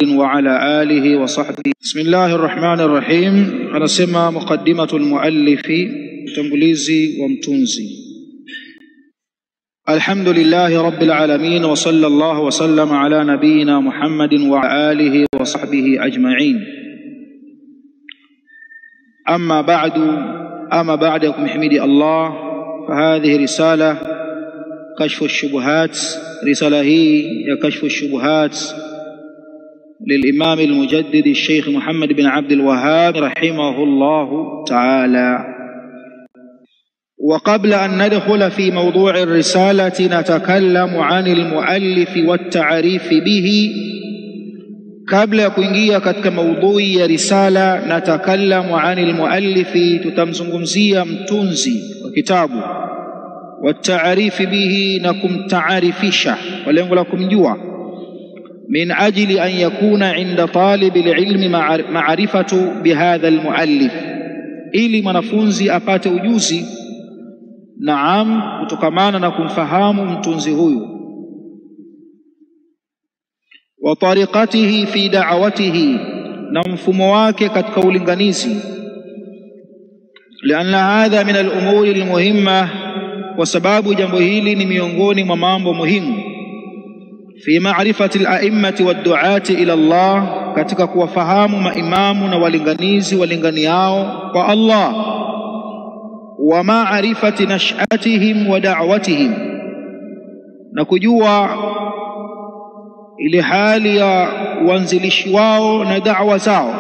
وعلى آله وصحبه. بسم الله الرحمن الرحيم. anasema muqaddimatul muallifi, utangulizi wa mtunzi. Alhamdulillahi rabbil alamin wa sallallahu wa sallama ala nabiyyina Muhammadin wa alihi wa sahbihi ajma'in. Amma ba'dakum hamidi Allah, fahadhihi risala kashfu ash-shubuhat. Risala hii ya kashfu ash-shubuhat للإمام المجدد الشيخ محمد بن عبد الوهاب رحمه الله تعالى. وقبل أن ندخل في موضوع الرسالة نتكلم عن المؤلف والتعريف به. قبل kuingia katika maudhui ya risala, natakallamu anil muallifi, tutamzungumzia mtunzi wa kitabu, wataarifi bihi, na kumtaarifisha kwa lengo la kumjua, min ajli an yakuna inda talib alilmi ma'rifatu bihadha almuallif, ili mwanafunzi apate ujuzi kutokamana na kumfahamu mtunzi huyu, wa tariqatihi fi da'watihi, na mfumo wake katika ulinganizi, lianna hadha min al-umuri al-muhimma, kwa sababu jambo hili ni miongoni mwa mambo muhimu, fi ma'rifati al-a'immati wad-du'ati ila Allah, katika kuwafahamu maimamu na walinganiao kwa Allah, wa ma'rifati nash'atihim wa da'watihim, na kujua ile hali ya uanzilishi wao na da'wa zao,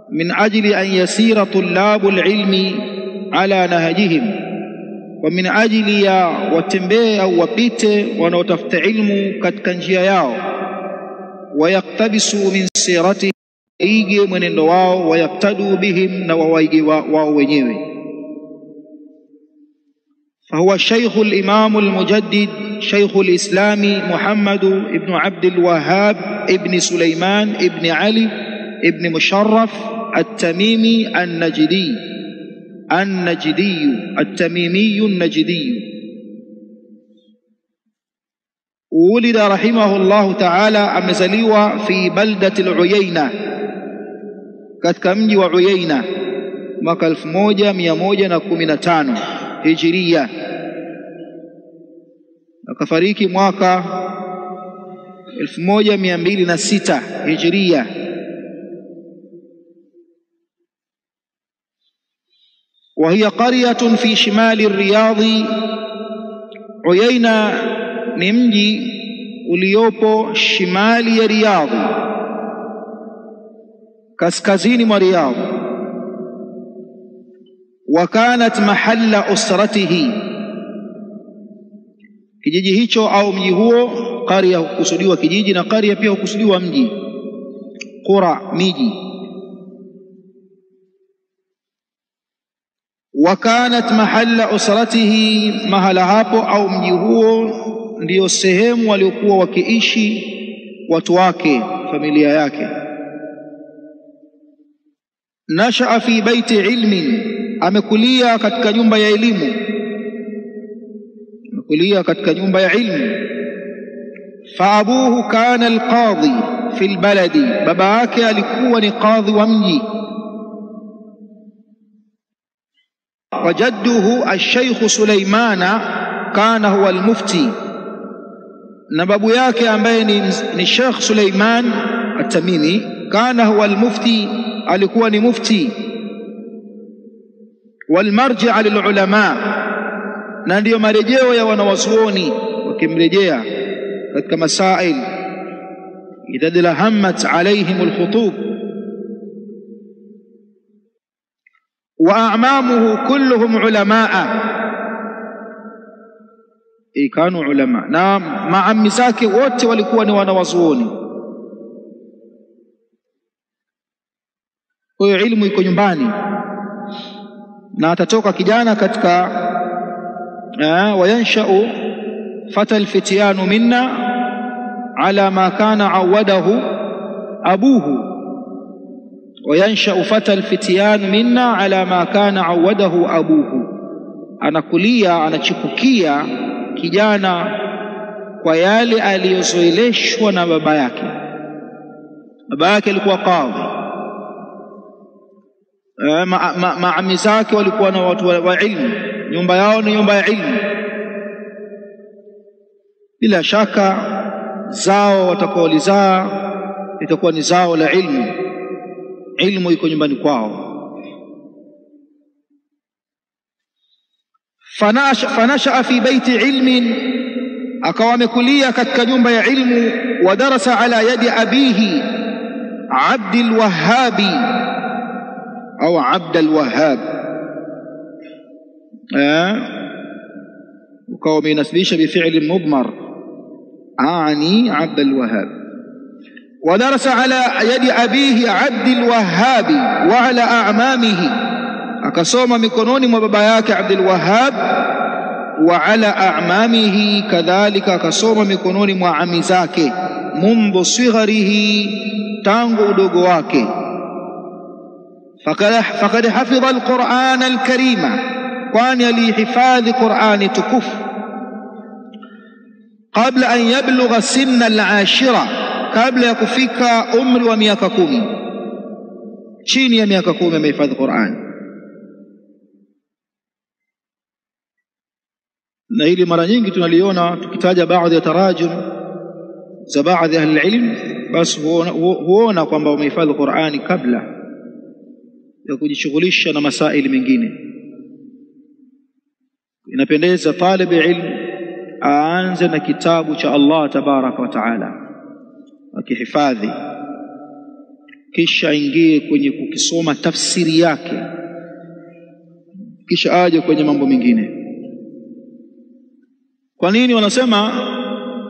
min ajli an yasira tullabu al-ilmi ala nahjihim, wa min ajli ya watembee au wapite wanaotafuta ilmu katika njia yao, wayaktabisu min sirati, ige mwenendo wao, wayaktadu bihim, na wawaige wao wenyewe. فهو الشيخ الإمام المجدد شيخ الإسلام محمد ابن عبد الوهاب ابن سليمان ابن علي ابن مشرف التميمي التميمي النجدي. ولد رحمه الله تعالى أمزليوا في بلدة العيينة، katika mji wa Uyaina, mwaka 1115 hijiria, akafariki mwaka 1206 hijiria. وهي قرية في شمال الرياض. عيينة ni mji uliopo shimali ya Riyadh, kaskazini mwa Riyadh. وكانت محل أسرته, kijiji hicho au mji huo, qaria hukusudiwa kijiji na qaria pia hukusudiwa mji, qura miji. وكانت محل أسرته, mahala hapo au mji huo ndio sehemu waliokuwa wakiishi watu wake, familia yake. Nashaa fi baiti ilmin, amekulia katika nyumba ya elimu, Fa abuhu kana alqadhi fi albaladi, baba yake alikuwa ni qadhi wa mji. Wa jadduhu alshaykh Sulaimana kana huwa almufti, na babu yake ambaye ni Sheikh Suleiman at-Tamimi, kana huwa almufti, alikuwa ni mufti. Walmarji'a lilulama, na ndiyo marejeo ya wanawazuoni, wakimrejea katika masail idha dalahammat alaihim alkhutub. Wa a'mamuhu kulluhum ulamaa, kanu ulama, na maammi zake wote walikuwa ni wanawazuoni. Kwa hiyo ilmu iko nyumbani, na atatoka kijana katika wayanshau fata alfityanu minna ala ma kana awadahu abuhu, wayanshau fata alfityanu minna ala ma kana awadahu abuhu, anakulia, anachipukia kijana kwa yale aliyozoeleshwa na baba yake. baba yake alikuwa kadhi, maami zake walikuwa na watu wa ilmu, nyumba yao ni nyumba ya ilmu. Bila shaka zao watakaolizaa itakuwa ni zao la ilmu, ilmu iko nyumbani kwao. fanashaa fi baiti ilmin, akawa amekulia katika nyumba ya ilmu. Wa darasa ala yadi abihi Abdul Wahhabi au Abdul Wahhab, ukawa umenasibisha bifi'li mudmar ani Abdul Wahhab. Wa darasa ala yadi abihi Abdul Wahhabi wa ala a'mamihi, akasoma mikononi mwa baba yake Abdul Wahhab. Wa ala a'mamihi, kadhalika akasoma mikononi mwa ami zake. Mundu sigharihi, tangu udogo wake. Faqad hafidha alquran alkarima, kwani alihifadhi Qur'ani tukufu. Qabla an yablugha sinna alashira, kabla ya kufika umri wa miaka 10. Chini ya miaka 10 amehifadhi Qur'ani. Na hili mara nyingi tunaliona tukitaja baadhi ya tarajum za baadhi ya ahli, basi huona kwamba wamehifadhi Qur'ani kabla ya kujishughulisha na masaili mengine. Inapendeza talib ilmu aanze na kitabu cha Allah tabaraka wa taala akihifadhi, kisha aingie kwenye kukisoma tafsiri yake, kisha aje kwenye mambo mengine. Kwa nini wanasema?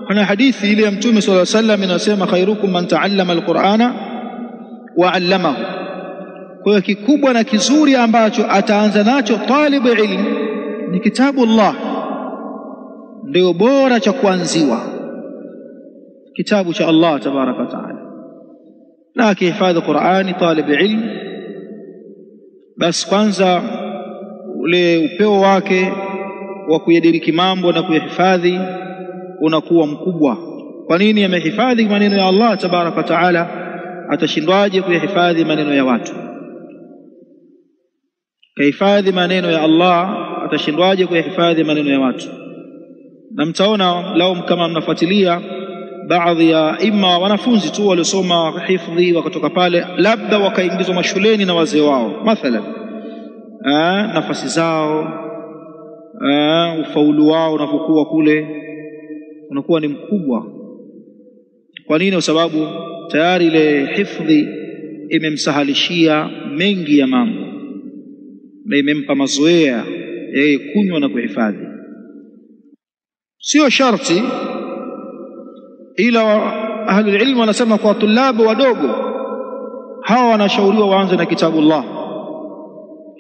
Kuna hadithi ile ya Mtume sallallahu alaihi wasallam inasema khairukum man ta'allama alqur'ana wa 'allamahu. Kwa hiyo kikubwa na kizuri ambacho ataanza nacho talibu ilmu ni kitabu Allah, ndio bora cha kuanziwa, kitabu cha Allah tabaraka wa taala. Na akihifadhi Qur'ani talibu ilmu, basi kwanza ule upeo wake wa kuyadiriki mambo na kuyahifadhi unakuwa mkubwa. Kwa nini? Amehifadhi maneno ya Allah tabaraka wa taala, atashindwaje kuyahifadhi maneno ya watu? Kahifadhi maneno ya Allah, atashindwaje kuyahifadhi maneno ya watu? Na mtaona lao kama mnafuatilia baadhi ya imma wanafunzi tu waliosoma hifadhi wakatoka pale, labda wakaingizwa mashuleni na wazee wao mathalan, nafasi zao, ufaulu wao unapokuwa kule unakuwa ni mkubwa. Kwa nini? Kwa sababu tayari ile hifadhi imemsahalishia mengi ya mambo na imempa mazoea yeye kunywa na kuhifadhi. Sio sharti, ila ahli ilmu wanasema kwa tulabu wadogo hawa wanashauriwa waanze na kitabu Allah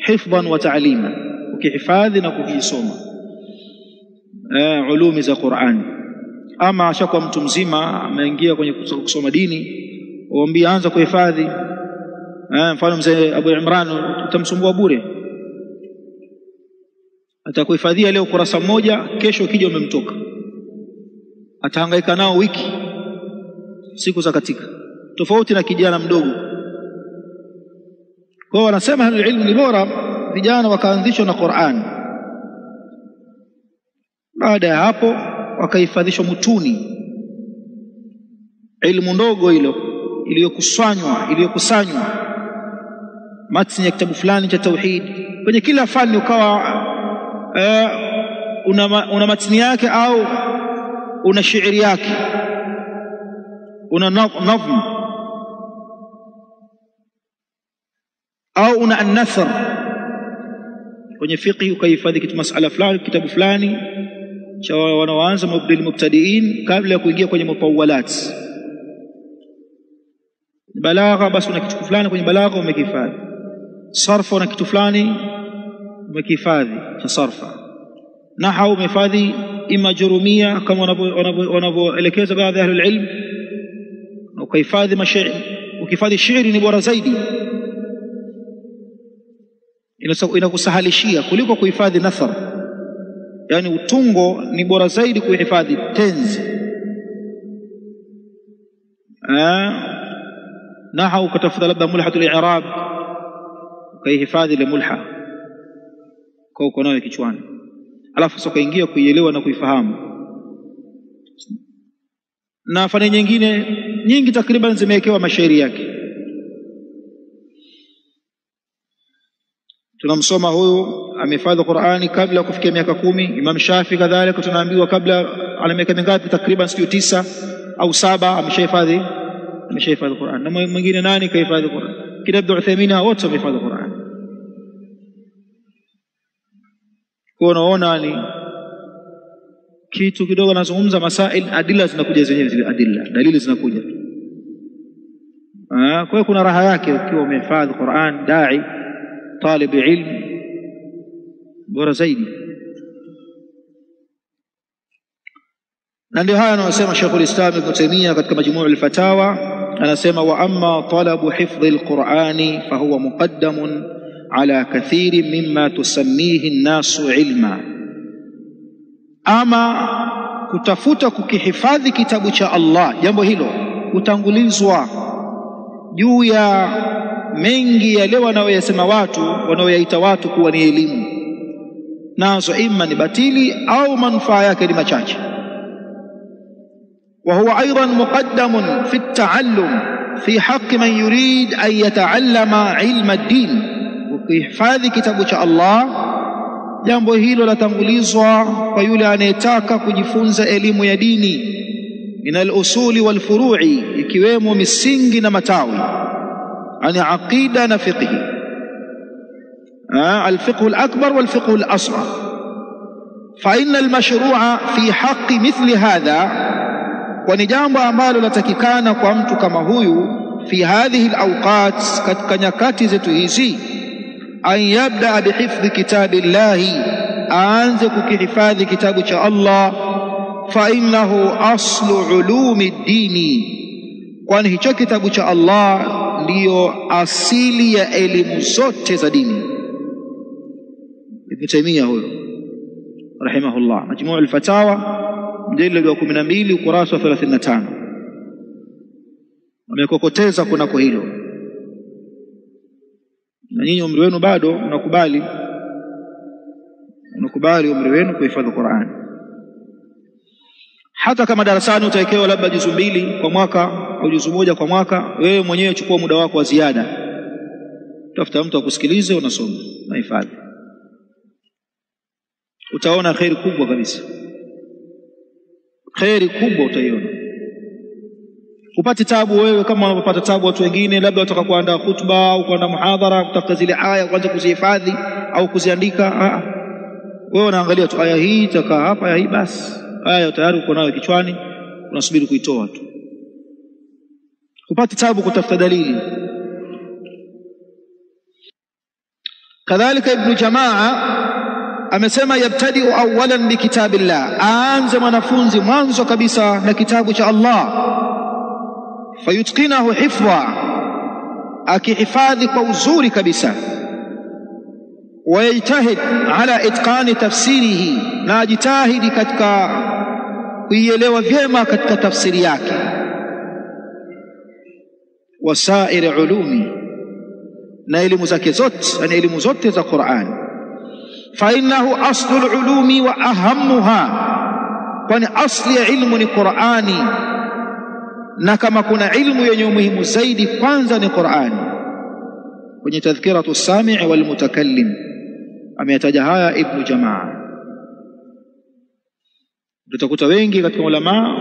hifdhan wa ta'lima, ukihifadhi na kukisoma ulumi za Qur'ani. Ama ashakuwa mtu mzima ameingia kwenye kusoma dini, waambie anza kuhifadhi. Mfano mzee Abu Imran utamsumbua bure, atakuhifadhia leo kurasa moja, kesho ukija umemtoka, atahangaika nao wiki, siku za katika, tofauti na kijana mdogo. Kwa hiyo wanasema hali ilmu ni bora vijana wakaanzishwa na Qur'an, baada ya hapo wakahifadhishwa mutuni, ilmu ndogo hilo iliyokusanywa matni ya kitabu fulani cha tauhid. Kwenye kila fani ukawa una matni yake au una shairi yake, una nazm au una an-nasr. Kwenye fiqh ukahifadhi kitu masala fulani, kitabu fulani cha wanaoanza mubdil mubtadiin kabla ya kuingia kwenye mutawwalat. Balagha basi una kitu fulani kwenye balagha umekihifadhi, sarfa una kitu fulani umekihifadhi cha sarfa, nahwu umehifadhi ima jurumia kama wanavyoelekeza baadhi ya ahli ilm, na ukahifadhi mashairi. Ukihifadhi shairi ni bora zaidi, inakusahalishia kuliko kuhifadhi nathar. Yani utungo ni bora zaidi kuhifadhi tenzi. nahau ukatafuta labda mulhatul i'rab ukaihifadhi ile mulha kwa uko nayo kichwani, alafu sasa ukaingia kuielewa na kuifahamu. Na fani nyingine nyingi takriban zimewekewa mashairi yake. Tunamsoma huyu amehifadhi Qur'ani kabla kufikia miaka 10. Imam Shafi kadhalika tunaambiwa kabla ana miaka mingapi, takriban 9 au 7 ameshahifadhi Qur'an. Na mwingine nani kahifadhi Qur'an? Kina Ibn Uthaymeen, wote wamehifadhi Qur'an. Kwa unaona ni kitu kidogo, nazungumza masail, adila zinakuja zenyewe, zile adila, dalili zinakuja. Kwa hiyo kuna raha yake ukiwa umehifadhi Qur'an, dai talib ilm bora zaidi. Na ndio haya anasema Sheikhul Islam Ibn Taymiyyah katika Majmu' al-Fatawa, anasema wa amma talabu hifdhi al-Qur'ani fahuwa muqaddamun ala kathirin mimma tusammihi an-nasu ilma. Ama kutafuta kukihifadhi kitabu cha Allah, jambo hilo kutangulizwa juu ya mengi yale wanaoyasema watu, wanaoyaita watu kuwa ni elimu, nazo imma ni batili au manufaa yake ni machache. وهو أيضا مقدم في التعلم في حق من يريد أن يتعلم علم الدين. وكيحفاظ كتاب الله jambo hilo latangulizwa kwa yule anayetaka kujifunza elimu ya dini, min al-usuli wal furu'i, ikiwemo misingi na matawi, ani aqida na fiqh, al-fiqh al-akbar wal fiqh al-asghar. Fa inna al-mashru'a fi haqqi mithli hadha, kwani jambo ambalo latakikana kwa mtu kama huyu, fi hadhihi al-awqat, katika nyakati zetu hizi, an yabda bihifdhi kitabillahi, aanze kukihifadhi kitabu cha Allah. Fa innahu aslu ulumi ddini, kwani hicho kitabu cha Allah ndiyo asili ya elimu zote za dini. Ibn Taymiyyah huyo rahimahullah, Majmu' al-Fatawa mjallad wa 12 ukurasa wa 35, amekokoteza kunako hilo. Na nyinyi umri wenu bado unakubali umri wenu kuhifadhi Qur'an. Hata kama darasani utawekewa labda juzu 2 kwa mwaka au juzu 1 kwa mwaka, wewe mwenyewe chukua muda wako wa ziada, tafuta mtu akusikilize, unasoma na hifadhi, utaona khairi kubwa kabisa, khairi kubwa utaiona. Upate tabu wewe kama unapopata tabu watu wengine, labda wataka kuandaa khutba au kuandaa muhadhara, kutafuta zile aya kwanza kuzihifadhi au kuziandika. Wewe unaangalia tu aya hii itakaa hapa, aya hii basi, aya tayari uko nayo kichwani, unasubiri kuitoa tu. Upate tabu kutafuta dalili. Kadhalika Ibn Jamaa amesema yabtadi'u awwalan bi kitabillah, aanze mwanafunzi mwanzo kabisa na kitabu cha Allah, fayutqinahu hifdha, akihifadhi kwa uzuri kabisa, wayajtahid ala itqani tafsirihi, na ajitahidi katika kuielewa vyema katika tafsiri yake, wasairi ulumi, na elimu zake zote, yani elimu zote za Qur'an. Fa innahu aslul ulumi wa ahammuha, kwani asli ya ilmu ni Qur'ani, na kama kuna ilmu yenye umuhimu zaidi kwanza ni Qur'ani. Kwenye tadhkiratu as-sami' wal mutakallim ameyataja haya Ibn Jamaa. Tutakuta wengi katika ulama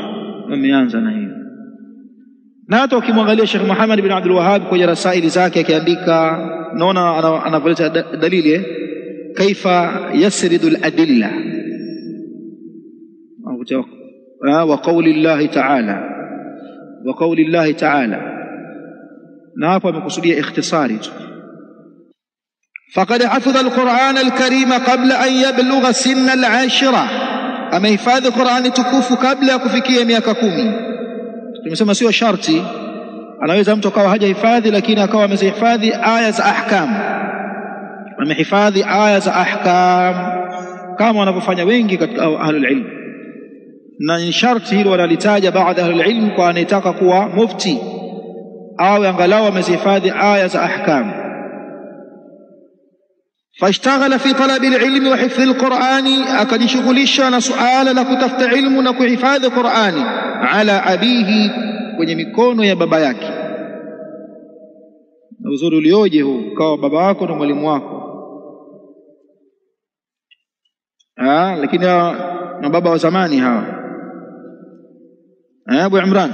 wameanza na hiyo. Na hata ukimwangalia Sheikh Muhammad bin Abdul Wahhab kwenye rasaili zake akiandika, naona anavoleta dalili kaifa yasridu al-adilla wa qawli Allah ta'ala, na hapo amekusudia ikhtisari tu. Faqad hafidha al-Qur'an al-Karima qabla an yablugha sinna al-ashira, amehifadhi Qur'ani tukufu kabla ya kufikia miaka 10. Tumesema sio sharti, anaweza mtu akawa hajahifadhi lakini akawa amezihifadhi aya za ahkam, amehifadhi aya za ahkam kama wanavyofanya wengi katika ahlul ilm. Na ni sharti hilo wanalitaja baadhi ya ahlul ilm kwa anayetaka kuwa mufti au angalau amezihifadhi aya za ahkam. Fashtaghala fi talabi alilmi wa hifdhi alqur'ani, akajishughulisha na suala la kutafuta ilmu na kuhifadhi Qur'ani, ala abihi, kwenye mikono ya baba yake. Na uzuri ulioje huu, kawa baba wako na mwalimu wako. Lakini na baba wa zamani hawa. Abu Imran.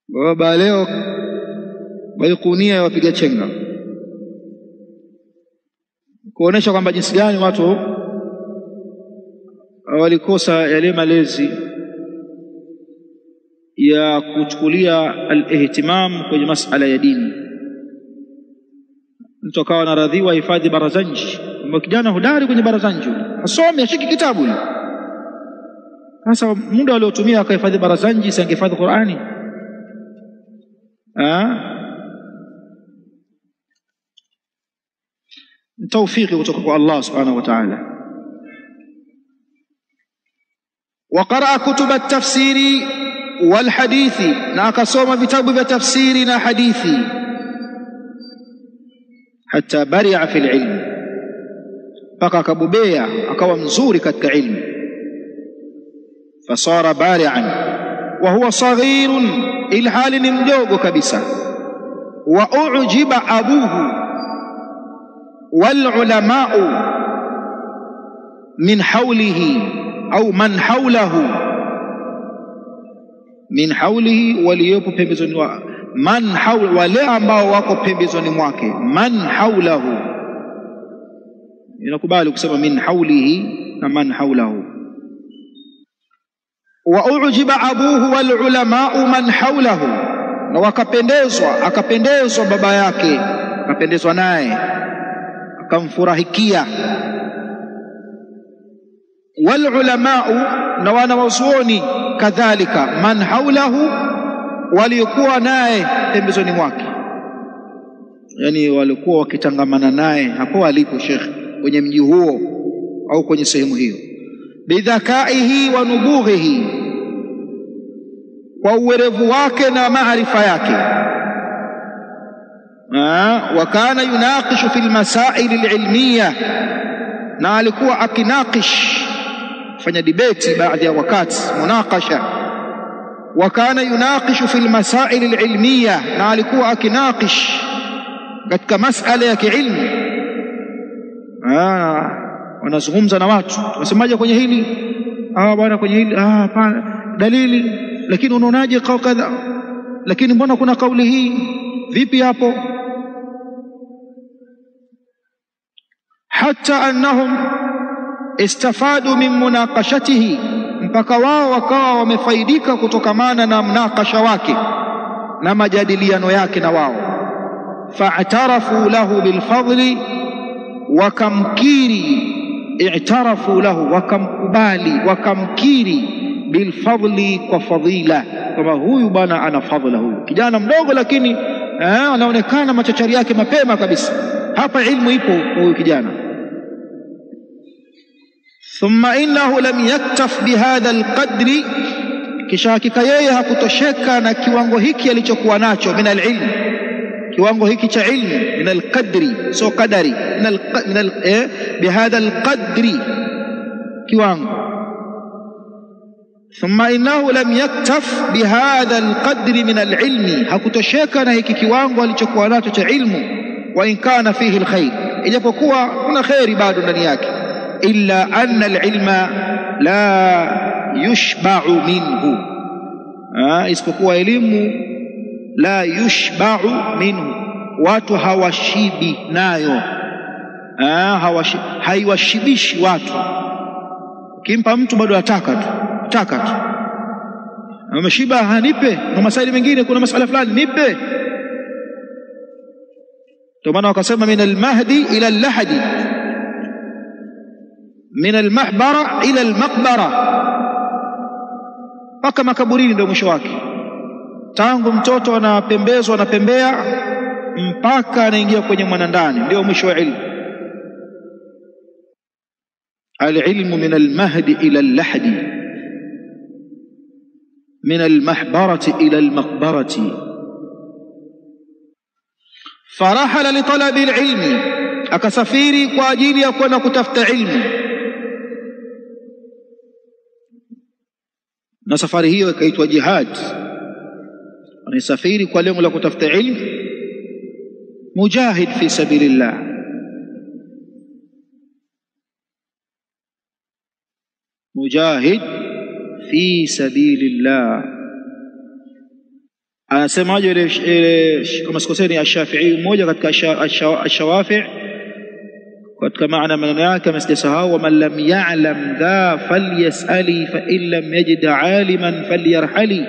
Baba leo Baikunia wapiga chenga, kuonesha kwamba jinsi gani watu walikosa yale malezi ya kuchukulia al-ihtimam kwenye masala ya dini. Mtu akawa anaradhiwa hifadhi Barazanji, kijana hodari kwenye Barazanji, asome ashiki kitabu. Sasa muda aliotumia akahifadhi Barazanji, si angehifadhi Qur'ani? Tawfiki kutoka kwa Allah subhanahu wa ta'ala. Wa qara'a kutub at-tafsiri wal hadithi, na akasoma vitabu vya tafsiri na hadithi. Hatta bari'a fil ilm, mpaka akabobea akawa mzuri katika ilmu. Fasara bari'an wa huwa saghirun, ilhali ni mdogo kabisa. Wa ujiba abuhu wal ulama'u min hawlihi au man hawlahu, min hawlihi, waliopo pembezoni wa man hawl, wale ambao wako pembezoni mwake. Man hawlahu, inakubali kusema min hawlihi na man hawlahu. Wa ujiba abuhu wal ulama'u man hawlahu, na akapendezwa baba yake, akapendezwa naye, akamfurahikia. Wal ulama'u, na wanawazuoni kadhalika, man hawlahu, waliokuwa naye pembezoni mwake, yani walikuwa wakitangamana naye hapo alipo Sheikh kwenye mji huo au kwenye sehemu hiyo. Bidhakaihi wa nubughihi, kwa uwerevu wake na maarifa yake. Wa kana yunaqishu fil masail alilmiyah, na alikuwa akinaqish, fanya debate baadhi ya wakati, munaqasha. Wa kana yunaqishu fil masail alilmiyah, na alikuwa akinaqish katika masala ya kiilmu. Wanazungumza na watu, wasemaje kwenye hili? Bwana kwenye hili hapana, dalili, lakini unaonaje kwa kadha, lakini mbona kuna kauli hii, vipi hapo? Hatta annahum istafadu min munaqashatihi, mpaka wao wakawa wamefaidika kutokamana na mnaqasha wake na majadiliano yake na wao. Fa'tarafu lahu bilfadli, wakamkiri, i'tarafu lahu, wakamkubali, wakamkiri bilfadli, kwa fadhila, kama huyu bwana ana fadhila, huyu kijana mdogo lakini anaonekana machachari yake mapema kabisa, hapa ilmu ipo kwa huyu kijana. Thumma innahu lam yaktaf bihadha alqadri, kisha hakika yeye hakutosheka na kiwango hiki alichokuwa nacho min alilm, kiwango hiki cha ilmu, min alqadri, so qadari, bihadha alqadri, kiwango. Thumma innahu lam yaktaf bihadha alqadri min alilmi, hakutosheka na hiki kiwango alichokuwa nacho cha ilmu. Wa in kana fihi alkhair, ijapokuwa kuna khairi bado ndani yake. Illa anna alilma la yushba'u minhu, isipokuwa elimu la yushba'u minhu, watu hawashibi nayo, haiwashibishi watu. Ukimpa mtu bado ataka tu, ameshiba, hanipe na masaili mengine, kuna masala fulani nipe. Ndio maana wakasema min almahdi ila allahdi, min almahbara ila almaqbara, mpaka makaburini ndio mwisho wake. Tangu mtoto anapembezwa, anapembea, mpaka anaingia kwenye mwanandani, ndio mwisho wa ilmu. Alilmu min almahdi ila allahdi, min almahbarati ila almaqbarati. Farahala li talabi alilmi, akasafiri kwa ajili ya kwenda kutafuta ilmu, na safari hiyo ikaitwa jihad. Anasafiri kwa lengo la kutafuta ilmu, mujahid fi sabilillah. Mujahid fi sabilillah. Anasemaje ile kama sikoseni Ash-Shafi'i mmoja katika Ash-Shawafi' katika maana maneno yake amesahau, man lam ya'lam dha falyas'ali fa in lam yajid 'aliman falyarhali.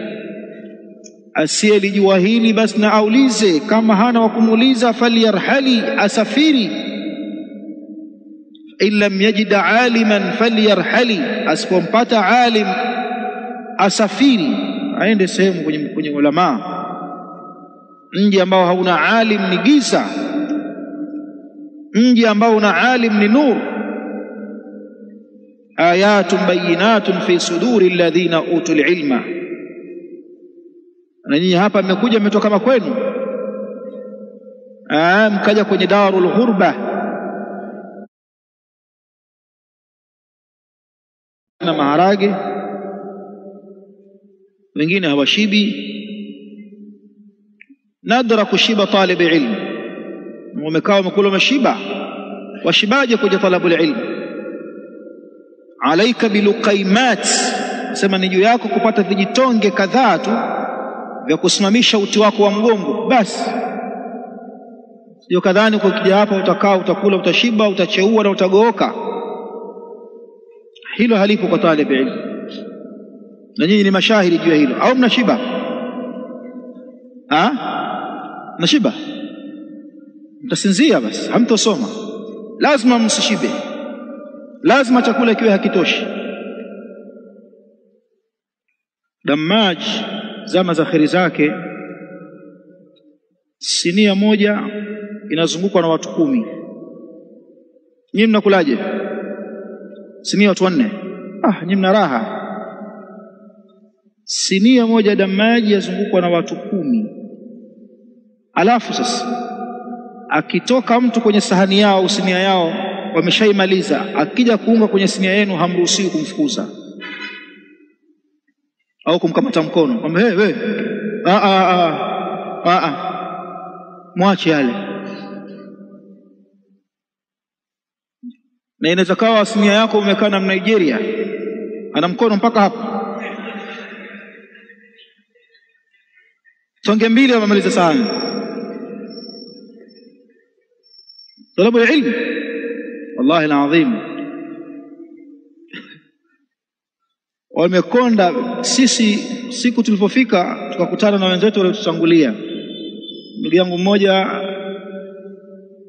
Asiyelijua hili basi na aulize, kama hana wa kumuuliza falyarhali, asafiri. In lam yajid 'aliman falyarhali, asipompata alim asafiri, aende sehemu kwenye ulama. Mji ambao hauna alim ni giza, mji ambao una alim ni nur. Ayatun bayinatun fi suduri alladhina utul ilma. Na nyinyi hapa mmekuja mmetoka kama kwenu, mkaja kwenye darul ghurba na maharage, wengine hawashibi. Nadra kushiba talib ilmu, wamekaa wamekula mashiba, washibaje kuja talabu ilmu? Alaika biluqaimat, sema ni juu yako kupata vijitonge kadhaa tu vya kusimamisha uti wako wa mgongo basi. Sio kadhani ukija hapa utakaa utakula utashiba utacheua na utagooka. Hilo halipo kwa talib ilmu, na nyinyi ni mashahidi juu ya hilo. Au mnashiba? Mnashiba? Mtasinzia basi, hamtosoma. Lazima msishibe, lazima chakula kiwe hakitoshi. Dammaj zama za kheri zake, sinia moja inazungukwa na watu 10. Nyinyi mnakulaje? Sinia watu 4. Nyinyi mna raha. Sinia moja Dammaji yazungukwa na watu 10. Alafu sasa akitoka mtu kwenye sahani yao au sinia yao wameshaimaliza, akija kuunga kwenye sinia yenu hamruhusiwi kumfukuza au kumkamata mkono kwamba wewe mwache yale. Na inaweza kawa sinia yako umekaa na Nigeria, ana mkono mpaka hapo, tonge 2 wamemaliza sahani. Talabu ilmu wallahi alazim wamekonda. Sisi siku tulipofika tukakutana na wenzetu waliotutangulia. Ndugu yangu mmoja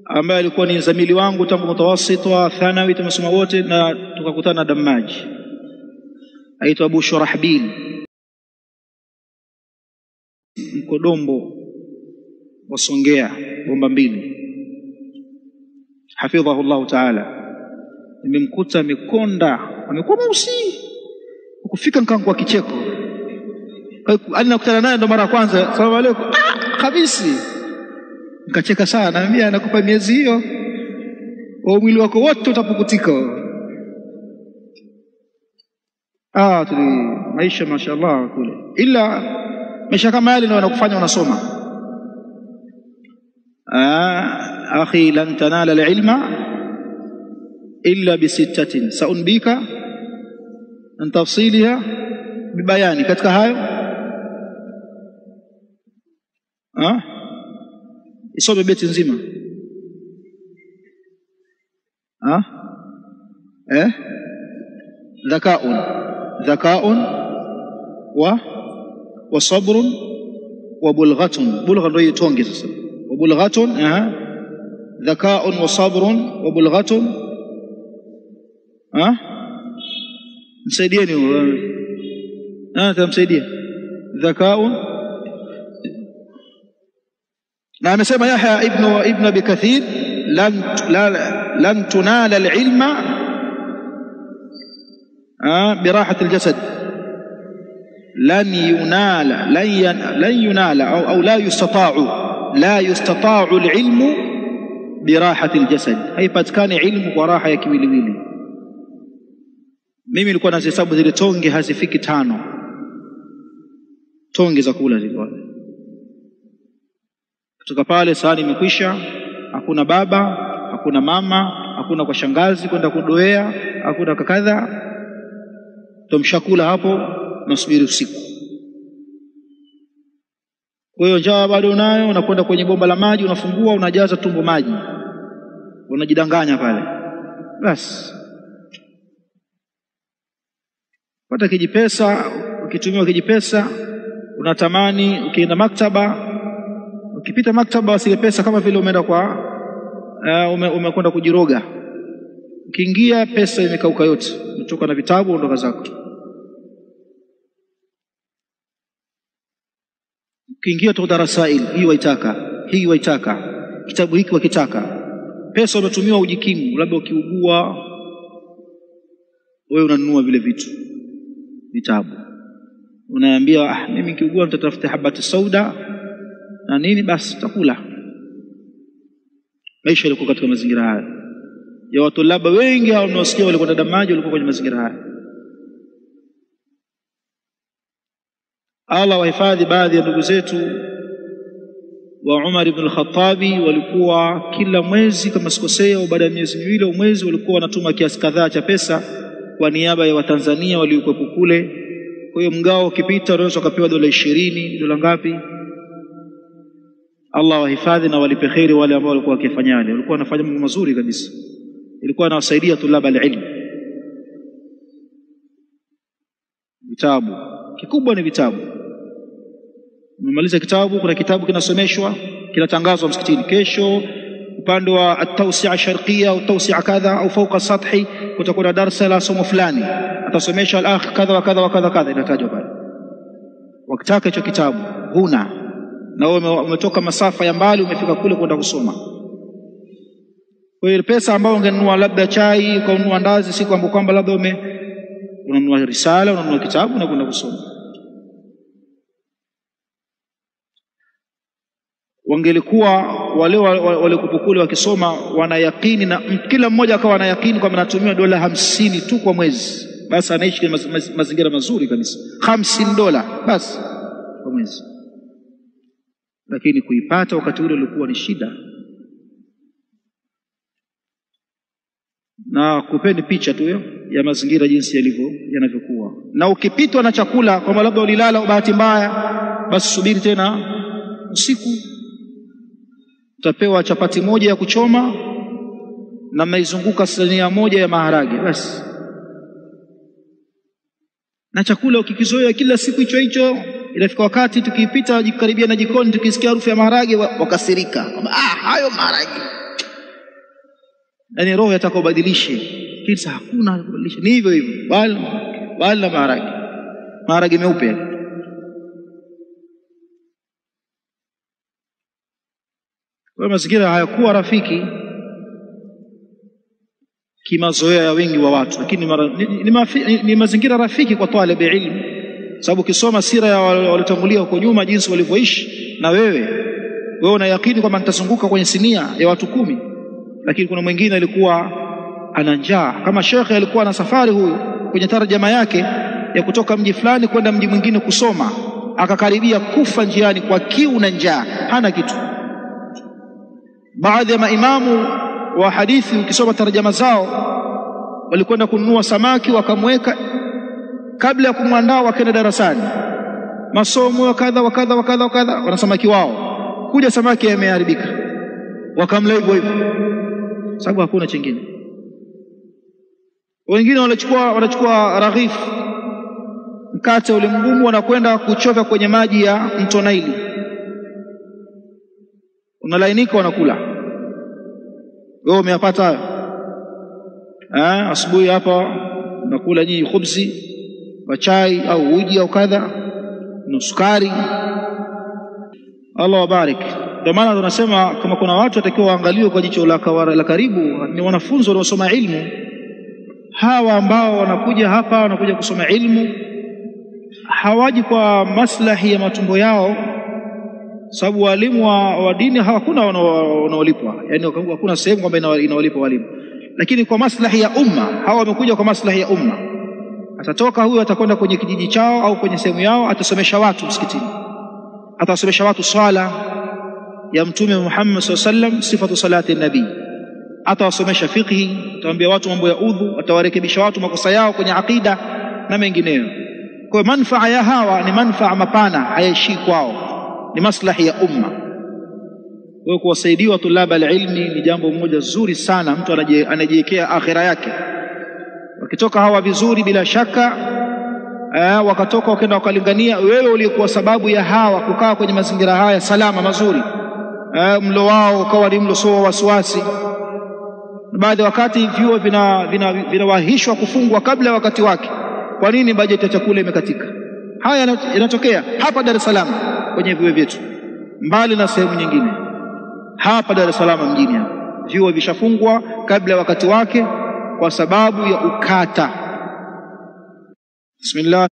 ambaye alikuwa ni zamili wangu tangu mutawasit wa thanawi, tumesoma wote, na tukakutana na Dammaji, aitwa Abu Shurahbil Mkodombo wa Songea, bomba 2, hafidhahu Allah taala. Nimemkuta amekonda, amekuwa mweusi, kufika nikaangu kicheko. Alinakutana naye ndo mara ya kwanza, salamu alaykum, kabisi. Nikacheka sana, naambia nakupa miezi hiyo au mwili wako wote utapukutika. Tuli maisha mashaallah kule, ila maisha kama yale ndio yanakufanya unasoma. Akhi, lan tanala alilma illa bi6 saunbika an tafsiliha bibayani. Katika hayo isome beti nzima. Dhakaun wa sabrun wa bulghatun. Bulgha ndio itonge sasa. Wa bulghatun, dhakaun wa sabrun wa bulghatun. Msaidieni tamsaidia. Dhakaun. Na amesema Yahya ibn Abi Kathir, lan tunala alilma birahati aljasad, lan yunala au la yustata'u alilmu birahati aljasad, haipatikani ilmu kwa raha ya kiwiliwili. Mimi nilikuwa nahesabu zile tonge hazifiki 5 tonge za kula zilikuwa. Kutoka pale sahani imekwisha, hakuna baba, hakuna mama, hakuna kwa shangazi kwenda kudoea, hakuna kakadha. Tumshakula hapo, nasubiri usiku. Kwa hiyo njaa bado unayo, unakwenda kwenye bomba la maji, unafungua, unajaza tumbo maji, unajidanganya pale. Basi pata kijipesa, ukitumia kijipesa unatamani, ukienda maktaba, ukipita maktaba wasile pesa kama vile umeenda kwa umekwenda kujiroga. Ukiingia pesa imekauka yote, umetoka na vitabu, ondoka zako. Ukiingia tu darasail, hii waitaka, kitabu hiki wakitaka. Pesa unatumiwa ujikimu, labda ukiugua wewe unanunua vile vitu, vitabu. Unaambia mimi nikiugua nitatafuta habati sauda na nini, basi tutakula. Maisha yalikuwa katika mazingira haya. Ya watu labda wengi hao wanaosikia walikuwa damaji, walikuwa kwenye mazingira haya. Allah wahifadhi baadhi ya ndugu zetu wa Umar ibn al-Khattabi, walikuwa kila mwezi kama sikosea au baada ya miezi miwili au mwezi walikuwa wanatuma kiasi kadhaa cha pesa kwa niaba ya Watanzania waliokuwa kule. Kwa hiyo mgao ukipita unaweza kupewa dola 20, dola ngapi. Allah wahifadhi na walipe khairi wale ambao walikuwa wakifanya yale. Walikuwa wanafanya mambo mazuri kabisa. Ilikuwa inawasaidia tulaba al-ilm. Vitabu kikubwa ni vitabu. Umemaliza kitabu, kuna kitabu kinasomeshwa, kinatangazwa msikitini. Kesho upande wa at-tawsi'a sharqiyya au tawsi'a kadha au fawqa sathi kutakuwa darasa la somo fulani, atasomesha al-akh kadha wa kadha wa kadha kadha, inatajwa pale. Wakitaka hicho kitabu huna, na wewe umetoka masafa ya mbali umefika kule kwenda kusoma. Kwa hiyo pesa ambayo ungenunua labda chai, ukanunua ndazi, siku ambapo kwamba labda unanunua risala, unanunua kitabu na kwenda kusoma. Wangelikuwa wale walikuwa wakisoma wanayakini, na kila mmoja akawa anayakini kwamba anatumia dola 50 tu kwa mwezi, basi anaishi mazingira mazuri kabisa. $50 basi kwa mwezi. Lakini kuipata wakati ule ulikuwa ni shida. Na kupeni picha tu ya mazingira jinsi yanavyokuwa. Na ukipitwa na chakula kama labda ulilala au bahati mbaya, basi subiri tena usiku, utapewa chapati moja ya kuchoma na maizunguka sinia moja ya maharage basi. Na chakula ukikizoea kila siku hicho, inafika wakati tukipita jikaribia na jikoni tukisikia harufu ya maharage wakasirika. Hayo maharage. Yaani roho yataka ubadilishe. Kisa hakuna kubadilisha. Ni hivyo bali na maharage meupe. Kwa mazingira hayakuwa rafiki kimazoea ya wengi wa watu, lakini ni mazingira rafiki kwa talib ilmu, sababu ukisoma sira ya walitangulia huko nyuma jinsi walivyoishi, na wewe unayakini kwamba nitazunguka kwenye sinia ya watu 10, lakini kuna mwingine alikuwa ana njaa. Kama shekhe alikuwa na safari huyu kwenye tarjama yake ya kutoka mji fulani kwenda mji mwingine kusoma, akakaribia kufa njiani kwa kiu na njaa, hana kitu. Baadhi ya maimamu wa hadithi ukisoma tarjama zao walikwenda kununua samaki, wakamweka kabla ya kumwandaa, wakaenda darasani masomo kadha wa kadha wa kadha wa kadha, wana samaki wao, kuja samaki yameharibika, wakamla hivyo sababu hakuna chingine. Wengine wanachukua raghif, mkate ule mgumu, wanakwenda kuchota kwenye maji ya mto Naili, unalainika, wanakula. Wewe umeyapata hayo? Asubuhi hapa nakula nyinyi khubzi wa chai au uji au kadha na sukari. Allah wabarik. Ndio maana tunasema kama kuna watu watakiwa waangaliwe kwa jicho la karibu, ni wanafunzi wanaosoma ilmu. Hawa ambao wanakuja hapa wanakuja kusoma ilmu, hawaji kwa maslahi ya matumbo yao, sababu walimu wa dini hakuna wanaolipwa, yani hakuna sehemu kwamba inawalipa walimu, lakini kwa maslahi ya umma. Hawa wamekuja kwa maslahi ya umma. Atatoka huyu atakwenda kwenye kijiji chao au kwenye sehemu yao, atasomesha watu msikitini, atasomesha watu swala ya Mtume Muhammad sallallahu alaihi wasallam, sifatu salati nabii, atawasomesha fiqhi, atawaambia watu mambo ya udhu, atawarekebisha watu makosa yao kwenye akida na mengineyo. Kwa manufaa ya hawa ni manufaa mapana, hayaishi kwao, ni maslahi ya umma. Kwa kuwasaidia tulaba alilmi ni jambo moja zuri sana, mtu anajiwekea akhira yake. Wakitoka hawa vizuri bila shaka, wakatoka wakaenda wakalingania, wewe uliokuwa sababu ya hawa kukaa kwenye mazingira haya salama mazuri, mlo wao ukawa ni mlo sio wasiwasi. Baadhi wakati vyuo vinawahishwa kufungwa kabla ya wakati wake. Kwa nini? bajeti ya chakula imekatika. Haya yanatokea hapa Dar es Salaam kwenye vyuo vyetu, mbali na sehemu nyingine. Hapa Dar es Salaam mjini hapa vyuo vishafungwa kabla ya wakati wake kwa sababu ya ukata. Bismillah.